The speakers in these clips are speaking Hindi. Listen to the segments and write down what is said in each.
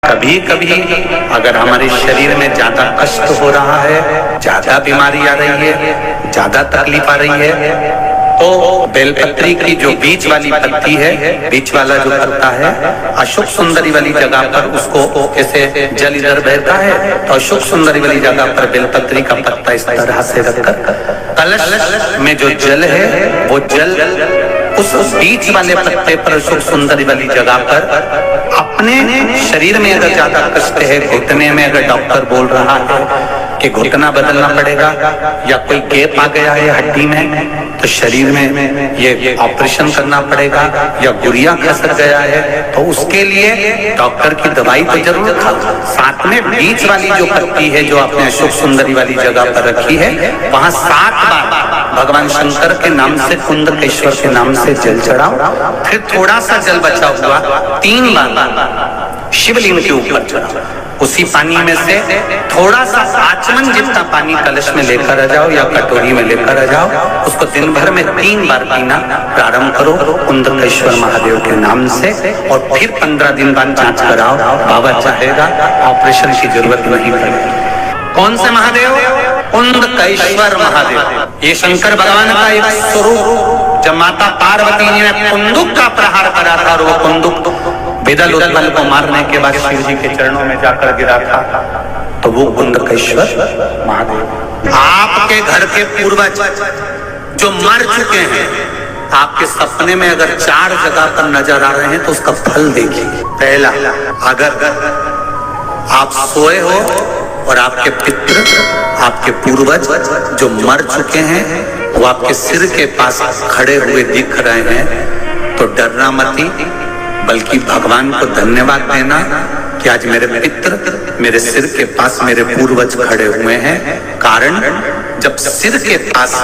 कभी कभी अगर हमारे शरीर में ज्यादा कष्ट हो रहा है, ज्यादा बीमारी आ रही है, ज्यादा तकलीफ आ रही है, तो बेलपत्री की जो बीच वाली पत्ती है, बीच वाला जो पत्ता है, अशोक सुंदरी वाली जगह पर उसको ऐसे जल इधर बहता है तो अशोक सुंदरी वाली जगगह पर बेलपत्री का पत्ता इस तरह से रखकर कलश में जो जल है वो जल उस बीच वाले पत्ते पर अशोक सुंदरी वाली जगह पर अपने शरीर में अगर ज्यादा कष्ट है, घुटने में अगर डॉक्टर बोल रहा है कि घुटना बदलना पड़ेगा या कोई गैप आ गया है हड्डी में तो शरीर में ये ऑपरेशन करना पड़ेगा या गुड़िया खसक गया है तो उसके लिए डॉक्टर की दवाई तो जरूर खाओ, साथ में बीच वाली जो पत्ती है जो आपने अशोक सुंदरी वाली जगह पर रखी है वहां 7 बार भगवान शंकर के नाम से, कुंदकेश्वर के नाम से जल चढ़ाओ, फिर थोड़ा सा जल बचा हुआ 3 बार शिवलिंग के ऊपर चढ़ाओ, उसी पानी में से थोड़ा सा आचमन जितना पानी कलश में लेकर आ जाओ या कटोरी में लेकर आ जाओ, उसको दिन भर में 3 बार पीना प्रारंभ करो कुंदकेश्वर महादेव के नाम से और फिर 15 दिन बाद जांच कराओ, बाबा चाहेगा ऑपरेशन की जरूरत नहीं पड़ेगी। कौन से महादेव? कुंदकेश्वर महादेव। ये शंकर भगवान का एक स्वरूप, जब माता पार्वती ने कुंदुक का प्रहार करा था और वो कुंदुक विदल उत्पल को मारने के बाद शिव जी के चरणों में जाकर गिरा था, तो वो कुंदकेश्वर महादेव। आपके घर के पूर्वज जो मर चुके हैं, आपके सपने में अगर 4 जगह पर नजर आ रहे हैं तो उसका फल देखिए। पहला, अगर आप सोए हो और आपके पितृ, आपके पूर्वज जो मर चुके हैं वो आपके सिर के पास खड़े हुए दिख रहे हैं तो डरना मत, बल्कि भगवान को धन्यवाद देना कि आज मेरे पितृ मेरे सिर के पास मेरे पूर्वज खड़े हुए हैं। कारण जब सिर के पास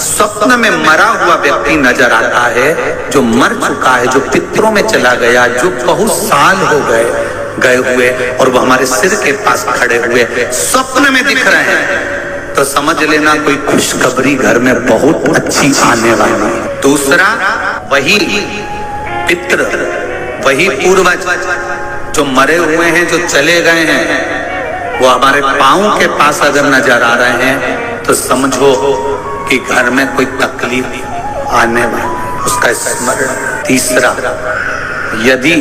स्वप्न में मरा हुआ व्यक्ति नजर आता है, जो मर चुका है, जो पितरों में चला गया, जो बहुत साल हो गए हुए और वो हमारे सिर के पास खड़े हुए स्वप्न में दिख रहे हैं, तो समझ लेना कोई खुशखबरी घर में बहुत अच्छी आने वाली है। दूसरा, वही पितृ, वही पूर्वज जो मरे हुए हैं, जो चले गए हैं, वो हमारे पांव के पास अगर नजर आ रहे हैं तो समझो कि घर में कोई तकलीफ आने वाली, उसका स्मरण। तीसरा, यदि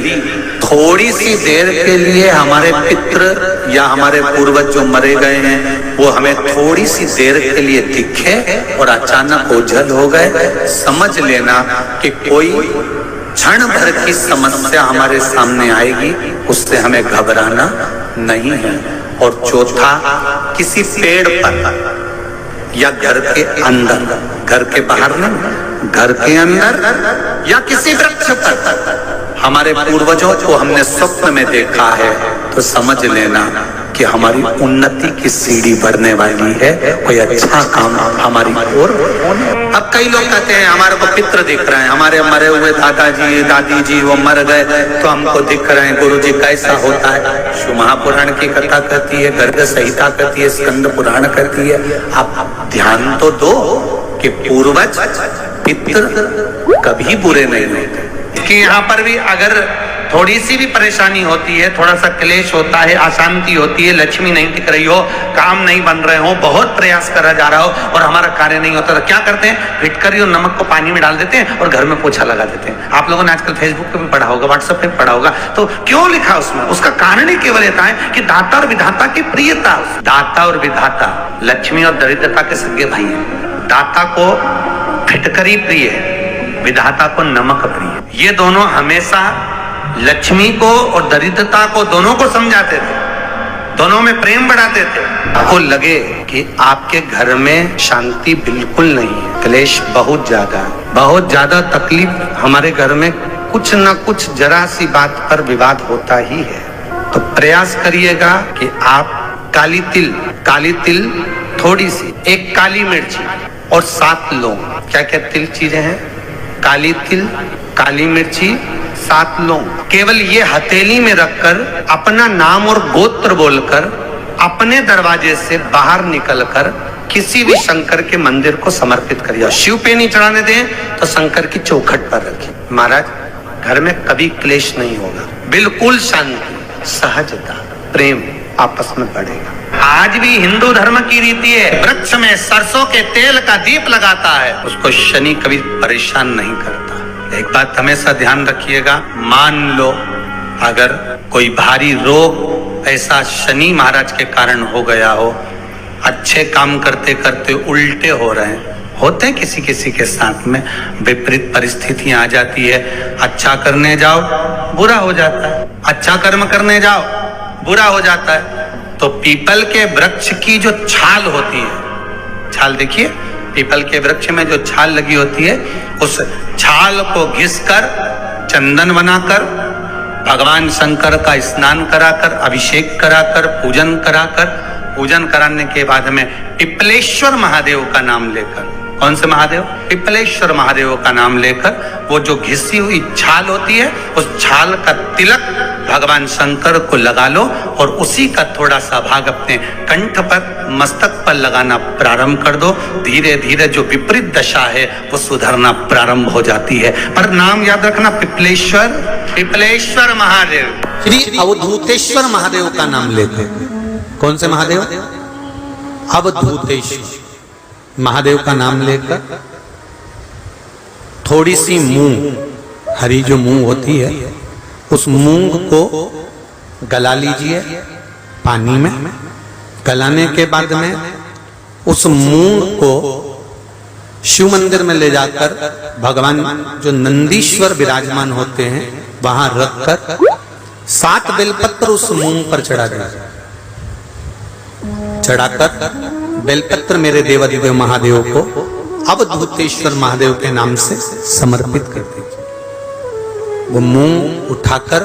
थोड़ी सी देर के लिए हमारे पितृ या हमारे पूर्वज जो मरे गए हैं वो हमें थोड़ी सी देर के लिए दिखे और अचानक ओझल हो गए, समझ लेना कि कोई क्षण भर की समस्या हमारे सामने आएगी, उससे हमें घबराना नहीं है। और चौथा, किसी पेड़ पर या घर के अंदर, घर के बाहर नहीं, घर के अंदर या किसी वृक्ष पर हमारे पूर्वजों को हमने स्वप्न में देखा है तो समझ लेना कि हमारी उन्नति की सीढ़ी बढ़ने वाली है, कोई अच्छा काम हमारी ओर। अब कई लोग कहते हैं हमारे को पितृ दिख रहे हैं, हमारे मरे हुए दादाजी दादी जी वो मर गए तो हमको दिख रहे हैं। गुरुजी कैसा होता है? शिव महापुराण की कथा कहती है, गर्ग संहिता कहती है, स्कंद पुराण कहती है। आप ध्यान तो दो कि पूर्वज पितृ कभी बुरे नहीं होते। कि यहाँ पर भी अगर थोड़ी सी भी परेशानी होती है, थोड़ा सा क्लेश होता है, अशांति होती है, लक्ष्मी नहीं टिक रही हो, काम नहीं बन रहे हो, बहुत प्रयास करा जा रहा हो और हमारा कार्य नहीं होता, तो क्या करते हैं? फिटकरी और नमक को पानी में डाल देते हैं और घर में पोछा लगा देते हैं। आप लोगों ने आजकल फेसबुक पे भी पढ़ा होगा, व्हाट्सएप पे भी पढ़ा होगा। तो क्यों लिखा उसमें? उसका कारण ही केवल ये है कि दाता और विधाता की प्रियता। दाता और विधाता लक्ष्मी और दरिद्रता के सगे भाई हैं। दाता को फिटकरी प्रिय है, विधाता को नमक प्रिय। ये दोनों हमेशा लक्ष्मी को और दरिद्रता को दोनों को समझाते थे, दोनों में प्रेम बढ़ाते थे। आपको लगे कि आपके घर में शांति बिल्कुल नहीं है, क्लेश बहुत ज्यादा तकलीफ, हमारे घर में कुछ न कुछ जरा सी बात पर विवाद होता ही है, तो प्रयास करिएगा कि आप काली तिल थोड़ी सी, 1 काली मिर्ची और 7 लौंग, क्या क्या तिल चीजें हैं? काली तिल, काली मिर्ची, 7 लौंग, केवल ये हथेली में रखकर अपना नाम और गोत्र बोलकर अपने दरवाजे से बाहर निकलकर किसी भी शंकर के मंदिर को समर्पित करिए। शिव पे नहीं चढ़ाने दें तो शंकर की चौखट पर रखिए। महाराज, घर में कभी क्लेश नहीं होगा, बिल्कुल शांति। सहजता, प्रेम आपस में बढ़ेगा। आज भी हिंदू धर्म की रीति है, वृक्ष में सरसों के तेल का दीप लगाता है, उसको शनि कभी परेशान नहीं करता। एक बात हमेशा ध्यान रखिएगा, मान लो अगर कोई भारी रोग ऐसा शनि महाराज के कारण हो गया हो, अच्छे काम करते करते उल्टे हो रहे हैं, होते हैं किसी किसी के साथ में, विपरीत परिस्थितियां आ जाती है, अच्छा करने जाओ बुरा हो जाता है, अच्छा कर्म करने जाओ बुरा हो जाता है। तो पीपल के वृक्ष की जो छाल होती है, छाल देखिए, पीपल के वृक्ष में जो छाल लगी होती है, उस छाल को घिसकर चंदन बनाकर भगवान शंकर का स्नान कराकर, अभिषेक कराकर, पूजन कराने के बाद में पिपलेश्वर महादेव का नाम लेकर, कौन से महादेव? पिपलेश्वर महादेव का नाम लेकर वो जो घिसी हुई छाल होती है, उस छाल का तिलक भगवान शंकर को लगा लो और उसी का थोड़ा सा भाग अपने कंठ पर, मस्तक पर लगाना प्रारंभ कर दो। धीरे धीरे जो विपरीत दशा है वो सुधरना प्रारंभ हो जाती है। पर नाम याद रखना, पिपलेश्वर महादेव, श्री अवधूतेश्वर महादेव का नाम लेते। कौन से महादेव? अवधूतेश्वर महादेव का नाम लेकर थोड़ी सी मूंग, हरी जो मूंग होती है, उस मूंग को गला लीजिए पानी में। गलाने के बाद में उस मूंग को शिव मंदिर में ले जाकर भगवान जो नंदीश्वर विराजमान होते हैं वहां रखकर 7 बेलपत्र उस मूंग पर चढ़ा दीजिए। चढ़ाकर बेलपत्र मेरे देवाधिदेव महादेव को अवधूतेश्वर महादेव के नाम से समर्पित कर दीजिए। वो मूंग उठाकर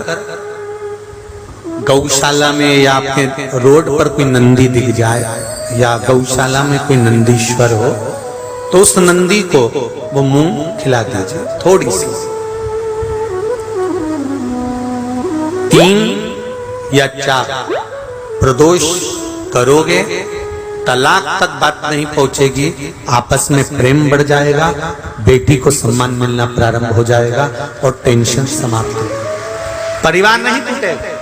गौशाला में या आपके रोड पर कोई नंदी दिख जाए या गौशाला में कोई नंदीश्वर हो तो उस नंदी को वो मूंग खिला दीजिए थोड़ी सी। 3 या 4 प्रदोष करोगे, तलाक तक बात नहीं पहुंचेगी, आपस में प्रेम बढ़ जाएगा, बेटी को सम्मान मिलना प्रारंभ हो जाएगा और टेंशन समाप्त होगा, परिवार नहीं टूटेगा।